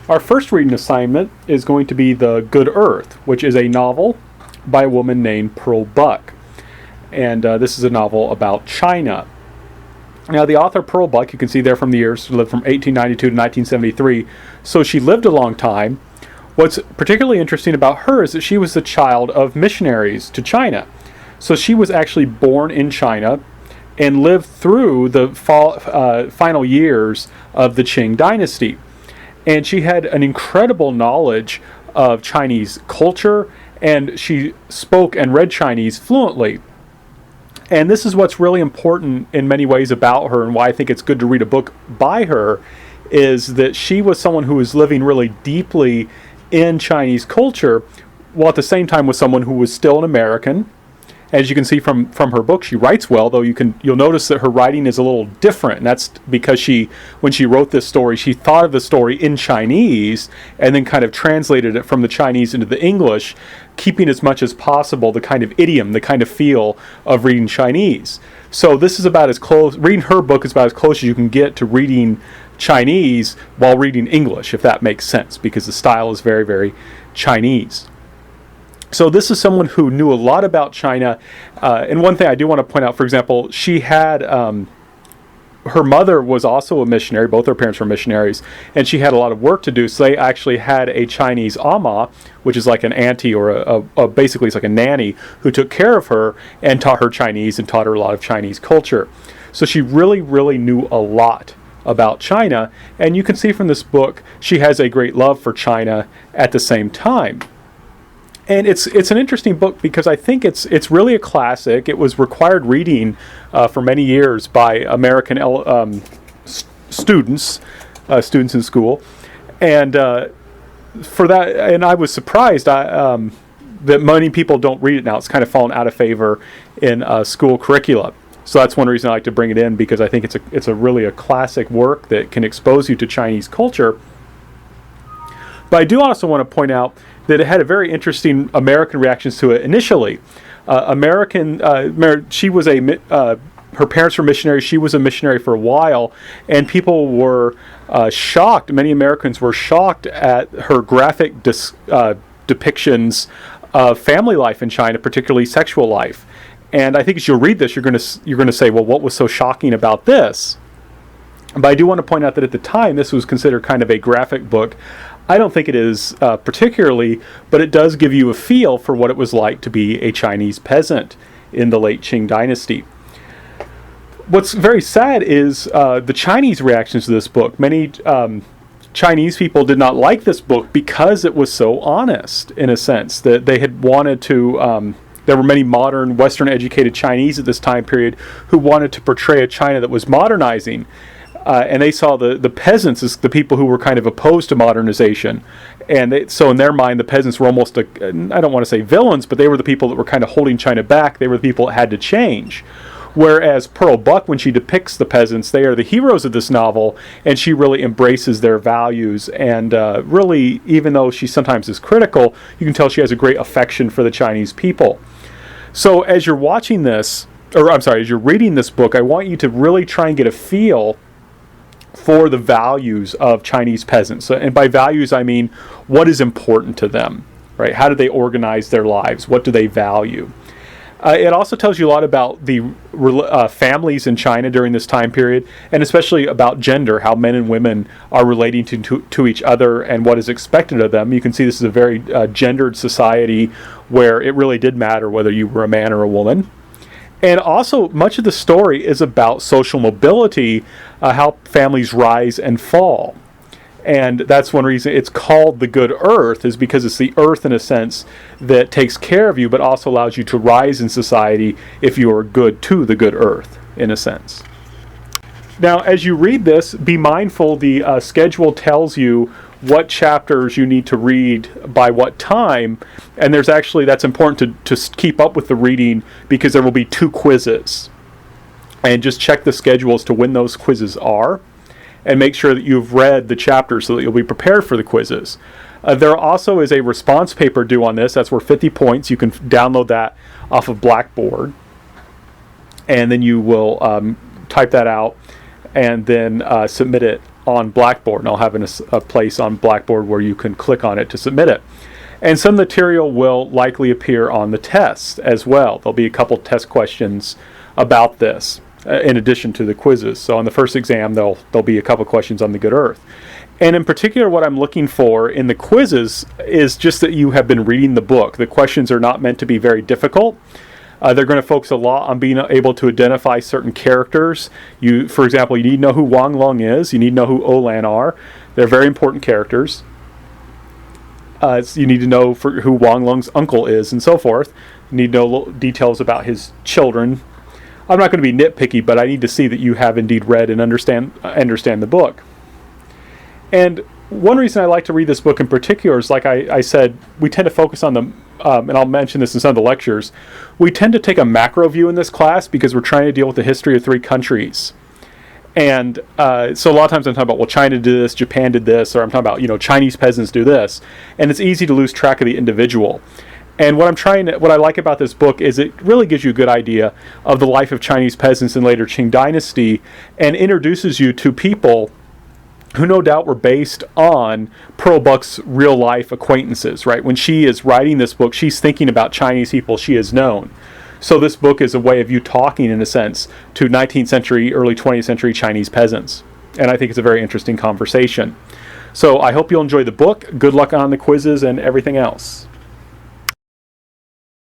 Our first reading assignment is going to be The Good Earth, which is a novel by a woman named Pearl Buck. And this is a novel about China. Now, the author Pearl Buck, you can see there from the years, she lived from 1892 to 1973, so she lived a long time. What's particularly interesting about her is that she was the child of missionaries to China. So she was actually born in China and lived through the final years of the Qing dynasty. And she had an incredible knowledge of Chinese culture, and she spoke and read Chinese fluently. And this is what's really important in many ways about her, and why I think it's good to read a book by her, is that she was someone who was living really deeply in Chinese culture, while at the same time was someone who was still an American. As you can see from her book, she writes well, though you'll notice that her writing is a little different, and that's because when she wrote this story, she thought of the story in Chinese and then kind of translated it from the Chinese into the English, keeping as much as possible the kind of idiom, the kind of feel of reading Chinese. So this is about as close, reading her book is about as close as you can get to reading Chinese while reading English, if that makes sense, because the style is very, very Chinese. So this is someone who knew a lot about China. And one thing I do want to point out, for example, she had, her mother was also a missionary. Both her parents were missionaries. And she had a lot of work to do. So they actually had a Chinese ama, which is like an auntie or basically it's like a nanny, who took care of her and taught her Chinese and taught her a lot of Chinese culture. So she really, really knew a lot about China. And you can see from this book, she has a great love for China at the same time. And it's an interesting book because I think it's really a classic. It was required reading for many years by American students in school, and for that, and I was surprised that many people don't read it now. It's kind of fallen out of favor in school curricula. So that's one reason I like to bring it in, because I think it's really a classic work that can expose you to Chinese culture. But I do also want to point out that it had a very interesting American reactions to it initially. She was her parents were missionaries. She was a missionary for a while, and people were shocked. Many Americans were shocked at her graphic depictions of family life in China, particularly sexual life. And I think as you'll read this, you're going to say, well, what was so shocking about this? But I do want to point out that at the time, this was considered kind of a graphic book. I don't think it is particularly, but it does give you a feel for what it was like to be a Chinese peasant in the late Qing dynasty. What's very sad is the Chinese reactions to this book. Many Chinese people did not like this book because it was so honest, in a sense, that they had wanted to... there were many modern, Western-educated Chinese at this time period who wanted to portray a China that was modernizing. And they saw the peasants as the people who were kind of opposed to modernization. And so in their mind, the peasants were almost, I don't want to say villains, but they were the people that were kind of holding China back. They were the people that had to change. Whereas Pearl Buck, when she depicts the peasants, they are the heroes of this novel, and she really embraces their values. And really, even though she sometimes is critical, you can tell she has a great affection for the Chinese people. So as you're watching this, as you're reading this book, I want you to really try and get a feel for the values of Chinese peasants. So, and by values, I mean what is important to them, right? How do they organize their lives? What do they value? It also tells you a lot about the families in China during this time period, and especially about gender, how men and women are relating to each other and what is expected of them. You can see this is a very gendered society where it really did matter whether you were a man or a woman. And also, much of the story is about social mobility, how families rise and fall. And that's one reason it's called The Good Earth, is because it's the earth, in a sense, that takes care of you, but also allows you to rise in society if you are good to the good earth, in a sense. Now, as you read this, be mindful the schedule tells you what chapters you need to read by what time, and that's important to keep up with the reading, because there will be 2 quizzes. And just check the schedule as to when those quizzes are, and make sure that you've read the chapters so that you'll be prepared for the quizzes. There also is a response paper due on this. That's worth 50 points. You can download that off of Blackboard, and then you will type that out and then submit it on Blackboard, and I'll have a place on Blackboard where you can click on it to submit it. And some material will likely appear on the test as well. There'll be a couple test questions about this in addition to the quizzes. So on the first exam, there'll be a couple questions on the good earth. And in particular, what I'm looking for in the quizzes is just that you have been reading the book. The questions are not meant to be very difficult. They're going to focus a lot on being able to identify certain characters. For example, you need to know who Wang Lung is. You need to know who Olan are. They're very important characters. You need to know who Wang Lung's uncle is, and so forth. You need to know details about his children. I'm not going to be nitpicky, but I need to see that you have indeed read and understand the book. And one reason I like to read this book in particular is, like I said, we tend to focus on the, and I'll mention this in some of the lectures, we tend to take a macro view in this class because we're trying to deal with the history of 3 countries. And so a lot of times I'm talking about, well, China did this, Japan did this, or I'm talking about, Chinese peasants do this. And it's easy to lose track of the individual. And what I like about this book is it really gives you a good idea of the life of Chinese peasants in later Qing dynasty and introduces you to people who no doubt were based on Pearl Buck's real life acquaintances, right? When she is writing this book, she's thinking about Chinese people she has known. So this book is a way of you talking, in a sense, to 19th century, early 20th century Chinese peasants. And I think it's a very interesting conversation. So I hope you'll enjoy the book. Good luck on the quizzes and everything else.